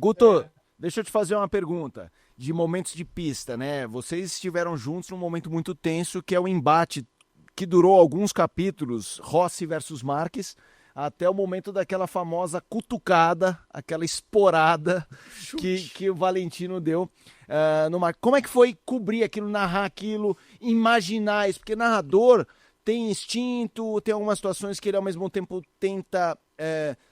Guto, deixa eu te fazer uma pergunta de momentos de pista, né? Vocês estiveram juntos num momento muito tenso, que é o embate que durou alguns capítulos, Rossi versus Marques, até o momento daquela famosa cutucada, aquela esporada que o Valentino deu no Marques. Como é que foi cobrir aquilo, narrar aquilo, imaginar isso? Porque narrador tem instinto, tem algumas situações que ele ao mesmo tempo tenta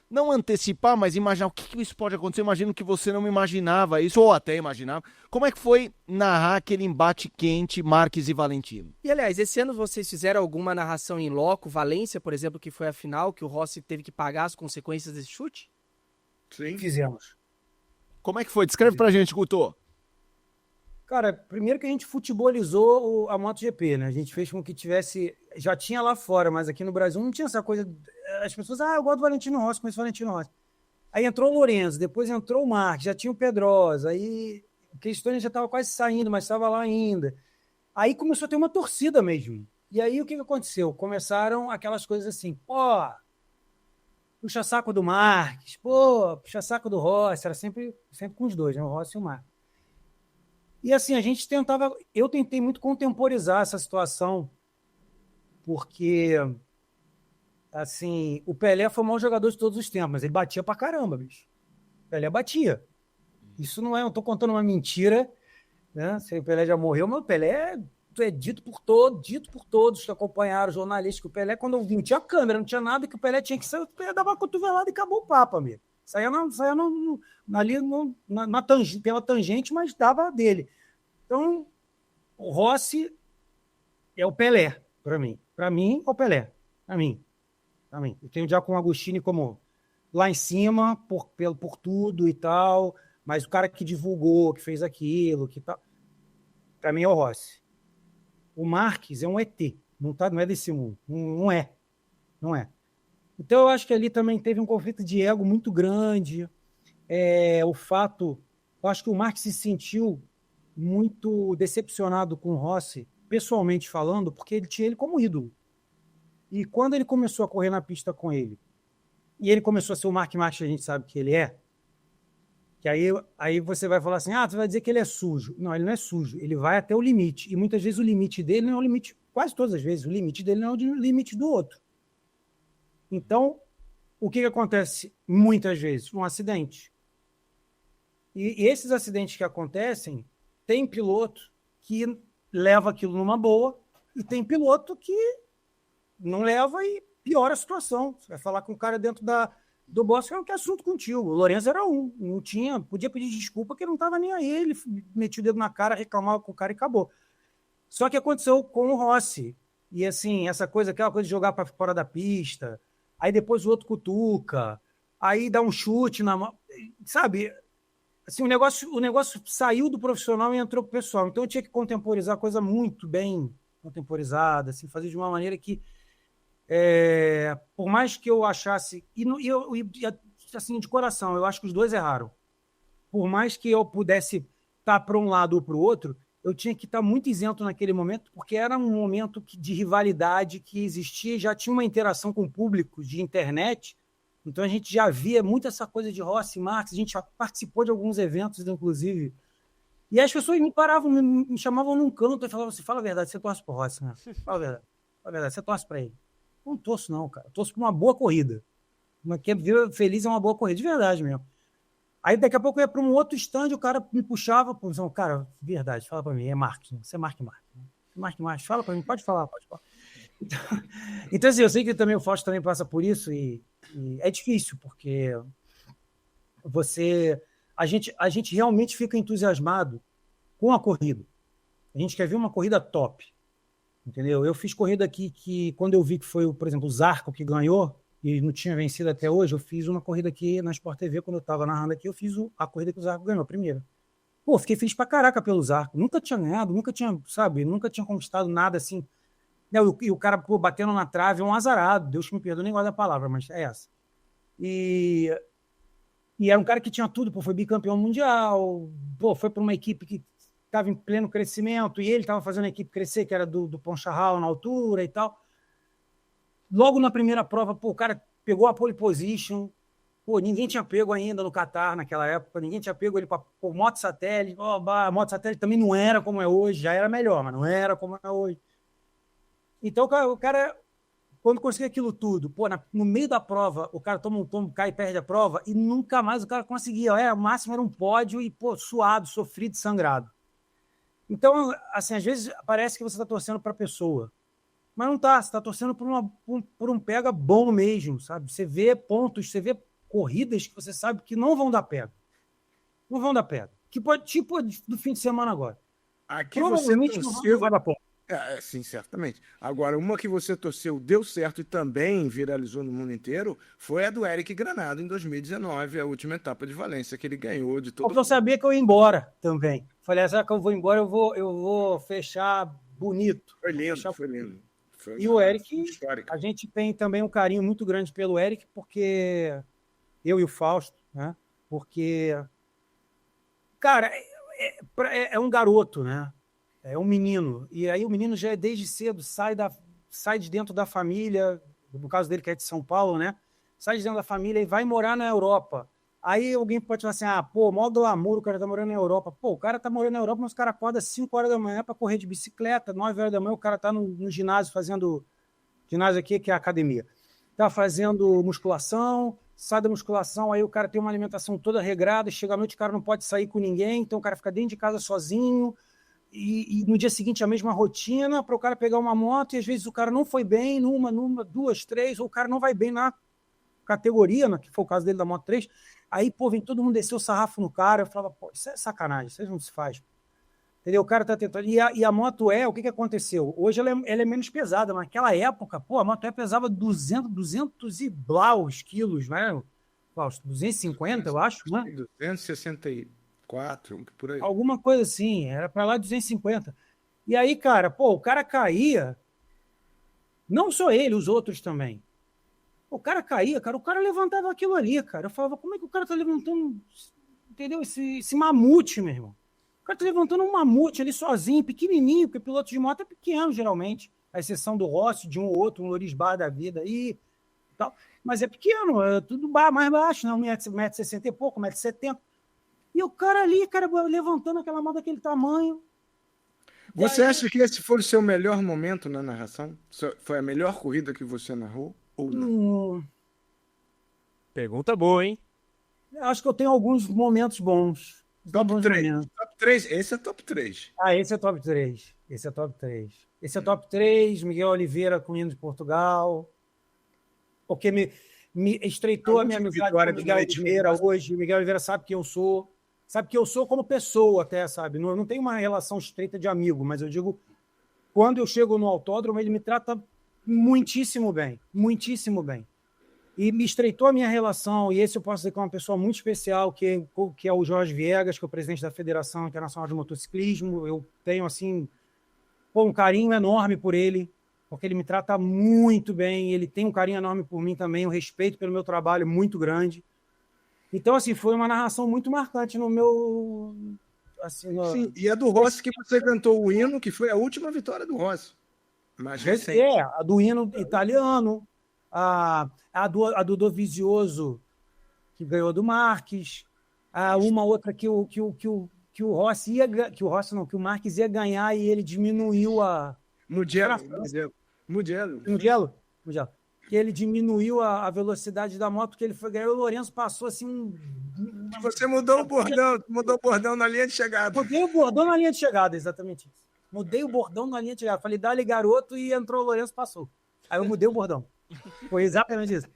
não antecipar, mas imaginar o que isso pode acontecer. Eu imagino que você não imaginava isso, ou até imaginava. Como é que foi narrar aquele embate quente, Marques e Valentino? E, aliás, esse ano vocês fizeram alguma narração em loco? Valência, por exemplo, que foi a final, que o Rossi teve que pagar as consequências desse chute? Sim. Fizemos. Como é que foi? Descreve pra gente, Guto. Cara, primeiro que a gente futebolizou a MotoGP, né? A gente fez com que tivesse... Já tinha lá fora, mas aqui no Brasil não tinha essa coisa... As pessoas, eu gosto do Valentino Rossi, conheço o Valentino Rossi. Aí entrou o Lorenzo, depois entrou o Marques, já tinha o Pedrosa, aí o Keystone já estava quase saindo, mas estava lá ainda. Aí começou a ter uma torcida mesmo. E aí o que aconteceu? Começaram aquelas coisas assim, puxa saco do Marques, puxa saco do Rossi, era sempre com os dois, né? O Rossi e o Marques. E assim, eu tentei muito contemporizar essa situação, porque assim, o Pelé foi o maior jogador de todos os tempos, mas ele batia pra caramba, bicho. O Pelé batia. Isso não eu tô contando uma mentira, né? Se o Pelé já morreu, mas o Pelé é dito por todos que acompanharam, jornalistas, que o Pelé, quando eu vi, não tinha câmera, não tinha nada, que o Pelé tinha que sair, o Pelé dava uma cotovelada e acabou o papo, amigo. Saía ali pela tangente, mas dava dele. Então, o Rossi é o Pelé, para mim. Para mim, é o Pelé. Para mim. Eu tenho já com o Agostini como lá em cima, por tudo e tal, mas o cara que divulgou, que fez aquilo, que tal, para mim é o Rossi. O Marques é um ET, não é desse mundo. Não é. Então, eu acho que ali também teve um conflito de ego muito grande. Eu acho que o Marques se sentiu muito decepcionado com o Rossi, pessoalmente falando, porque ele tinha ele como ídolo. E quando ele começou a correr na pista com ele, e ele começou a ser o Mark Marques que a gente sabe que ele é, que aí você vai falar assim, você vai dizer que ele é sujo. Não, ele não é sujo, ele vai até o limite. E muitas vezes o limite dele não é o limite, quase todas as vezes, o limite dele não é o limite do outro. Então, o que acontece muitas vezes? Um acidente. E esses acidentes que acontecem, tem piloto que leva aquilo numa boa e tem piloto que não leva e piora a situação. Você vai falar com o cara dentro do box que não quer assunto contigo. O Lorenzo era não tinha, podia pedir desculpa que não estava nem aí. Ele metia o dedo na cara, reclamava com o cara e acabou. Só que aconteceu com o Rossi. E assim, aquela coisa de jogar para fora da pista, aí depois o outro cutuca, aí dá um chute na mão, sabe? Assim, o negócio saiu do profissional e entrou pro pessoal. Então eu tinha que contemporizar a coisa muito bem contemporizada, assim, fazer de uma maneira que por mais que eu achasse assim, de coração, eu acho que os dois erraram. Por mais que eu pudesse estar para um lado ou para o outro, eu tinha que estar muito isento naquele momento, porque era um momento de rivalidade que existia, já tinha uma interação com o público de internet, então a gente já via muito essa coisa de Rossi e Marques, a gente já participou de alguns eventos, inclusive, e as pessoas me paravam, me chamavam num canto e falavam assim, fala a verdade, você torce pro Rossi, né? Fala a verdade, você torce para ele. Não torço não, cara, torço para uma boa corrida. Quem viu feliz é uma boa corrida, de verdade mesmo. Aí daqui a pouco eu ia para um outro stand, o cara me puxava, cara, verdade, fala para mim, é Marques, você é Marques. Marques, fala para mim, pode falar. Então assim, eu sei que também o Fausto também passa por isso e é difícil, porque a gente realmente fica entusiasmado com a corrida. A gente quer ver uma corrida top, entendeu? Eu fiz corrida aqui que, quando eu vi que foi, por exemplo, o Zarco que ganhou, e não tinha vencido até hoje, eu fiz uma corrida aqui na Sport TV, quando eu estava narrando aqui, eu fiz a corrida que o Zarco ganhou, a primeira. Pô, fiquei feliz pra caraca pelo Zarco. Nunca tinha ganhado, nunca tinha conquistado nada assim. E o cara, batendo na trave, é um azarado. Deus que me perdoe, nem gosto da palavra, mas é essa. E era um cara que tinha tudo, foi bicampeão mundial, foi para uma equipe que estava em pleno crescimento, e ele estava fazendo a equipe crescer, que era do Poncharral na altura e tal. Logo na primeira prova, o cara pegou a pole position, Pô, ninguém tinha pego ainda no Catar naquela época, ninguém tinha pego ele para moto satélite. A moto satélite também não era como é hoje, já era melhor, mas não era como é hoje. Então, o cara quando conseguir aquilo tudo, pô, no meio da prova, o cara toma um tombo, cai e perde a prova, e nunca mais o cara conseguia. O máximo era um pódio e, pô, suado, sofrido, sangrado. Então, assim, às vezes parece que você está torcendo para a pessoa, mas não está, você está torcendo por um pega bom mesmo, sabe? Você vê pontos, você vê corridas que você sabe que não vão dar pega. Não vão dar pega. Que pode, tipo do fim de semana agora. Aqui Provavelmente não vai dar ponto. Sim, certamente. Agora, uma que você torceu, deu certo e também viralizou no mundo inteiro, foi a do Eric Granado em 2019, a última etapa de Valência, que ele ganhou de todo. Porque eu sabia que eu ia embora também. Falei, será que eu vou embora? Eu vou fechar bonito. Foi lindo, foi lindo. E o Eric, a gente tem também um carinho muito grande pelo Eric, porque eu e o Fausto, né? Porque, cara, é um garoto, né? É um menino. E aí o menino já é desde cedo, sai de dentro da família, no caso dele que é de São Paulo, né? Sai de dentro da família e vai morar na Europa. Aí alguém pode falar assim, pô, mó glamour, o cara tá morando na Europa. Pô, o cara tá morando na Europa, mas o cara acorda às 5 horas da manhã para correr de bicicleta, 9 horas da manhã o cara tá no ginásio fazendo... Ginásio aqui, que é a academia. Tá fazendo musculação, sai da musculação, aí o cara tem uma alimentação toda regrada, chega à noite o cara não pode sair com ninguém, então o cara fica dentro de casa sozinho, e no dia seguinte a mesma rotina para o cara pegar uma moto, e às vezes o cara não foi bem numa, duas, três, ou o cara não vai bem na categoria, que foi o caso dele da Moto 3, aí, pô, vem todo mundo descer o sarrafo no cara, eu falava, pô, isso é sacanagem, isso não se faz. Entendeu? O cara tá tentando... E a Moto E, o que aconteceu? Hoje ela é menos pesada, mas naquela época, pô, a Moto E pesava 200 e blaus quilos, né? 250, eu acho, né? 264, por aí. Alguma coisa assim, era para lá 250. E aí, cara, pô, o cara caía, não só ele, os outros também. O cara caía, cara, o cara levantava aquilo ali, cara. Eu falava, como é que o cara tá levantando, entendeu? Esse mamute, meu irmão. O cara tá levantando um mamute ali sozinho, pequenininho, porque piloto de moto é pequeno, geralmente. A exceção do Rossi, de um ou outro, um Loris Bar da vida aí, tal. Mas é pequeno, é tudo mais baixo, né? 1,60 m e pouco, 1,70 m. E o cara ali, cara, levantando aquela mão daquele tamanho. Você acha que esse foi o seu melhor momento na narração? Foi a melhor corrida que você narrou? Ou não? Pergunta boa, hein? Eu acho que eu tenho alguns momentos bons. Top 3. Top 3. Esse é top 3. Esse é top 3. Esse é top 3. Esse é top 3. Miguel Oliveira com o hino de Portugal. Porque me estreitou a minha amizade com o Miguel Oliveira hoje. O Miguel Oliveira sabe quem eu sou. Sabe que eu sou como pessoa até, sabe? Não tenho uma relação estreita de amigo, mas eu digo, quando eu chego no autódromo, ele me trata muitíssimo bem. Muitíssimo bem. E me estreitou a minha relação, e esse eu posso dizer que é uma pessoa muito especial, que é o Jorge Viegas, que é o presidente da Federação Internacional de Motociclismo. Eu tenho, assim, um carinho enorme por ele, porque ele me trata muito bem, ele tem um carinho enorme por mim também, um respeito pelo meu trabalho muito grande. Então, assim, foi uma narração muito marcante no meu... Assim, Sim, e a do Rossi que você cantou o hino, que foi a última vitória do Rossi. Mas recente. A do hino italiano, a do Dovizioso, que ganhou do Marques, uma outra que o Rossi que o Marques ia ganhar e ele diminuiu a... Mugello. Que ele diminuiu a velocidade da moto, que ele foi ganhar, o Lourenço passou assim... Você mudou o bordão na linha de chegada. Mudei o bordão na linha de chegada, exatamente isso. Mudei o bordão na linha de chegada. Falei, dá-lhe garoto, e entrou o Lourenço, passou. Aí eu mudei o bordão. Foi exatamente isso.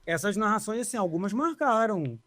Essas narrações, assim, algumas marcaram